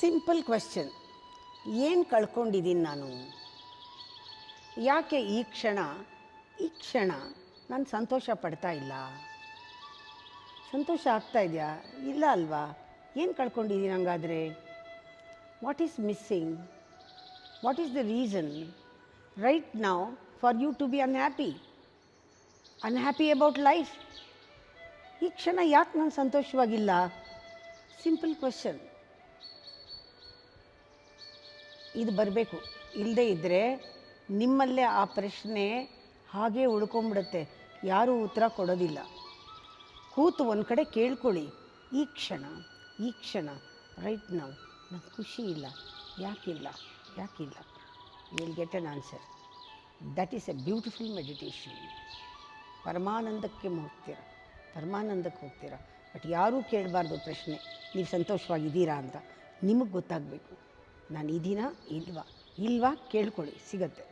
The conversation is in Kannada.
Simple question. ಏನು ಕಳ್ಕೊಂಡಿದ್ದೀನಿ ನಾನು? ಯಾಕೆ ಈ ಕ್ಷಣ ನಾನು ಸಂತೋಷ ಪಡ್ತಾ ಇಲ್ಲ? ಸಂತೋಷ ಆಗ್ತಾ ಇದೆಯಾ? ಇಲ್ಲ ಅಲ್ವಾ? ಏನು ಕಳ್ಕೊಂಡಿದ್ದೀನಿ ಹಂಗಾದರೆ? What is missing? What is the reason right now for you to be unhappy about life? ಈ ಕ್ಷಣ ಯಾಕೆ ನಾನು ಸಂತೋಷವಾಗಿಲ್ಲ? Simple question. ಇದು ಬರಬೇಕು. ಇಲ್ಲದೇ ಇದ್ದರೆ ನಿಮ್ಮಲ್ಲೇ ಆ ಪ್ರಶ್ನೆ ಹಾಗೇ ಉಳ್ಕೊಂಬಿಡುತ್ತೆ, ಯಾರೂ ಉತ್ತರ ಕೊಡೋದಿಲ್ಲ. ಕೂತು ಒಂದು ಕಡೆ ಕೇಳ್ಕೊಳ್ಳಿ, ಈ ಕ್ಷಣ ರೈಟ್ ನಾವು ನಂಗೆ ಖುಷಿ ಇಲ್ಲ, ಯಾಕಿಲ್ಲ? Will get an answer. That is a beautiful meditation. ಪರಮಾನಂದಕ್ಕೆ ಹೋಗ್ತೀರ. ಬಟ್ ಯಾರೂ ಕೇಳಬಾರ್ದು ಪ್ರಶ್ನೆ, ನೀವು ಸಂತೋಷವಾಗಿದ್ದೀರಾ ಅಂತ. ನಿಮಗೆ ಗೊತ್ತಾಗಬೇಕು, ನಾನು ಇದ್ದೀನಾ ಇಲ್ವಾ ಕೇಳ್ಕೊಳ್ಳಿ, ಸಿಗತ್ತೆ.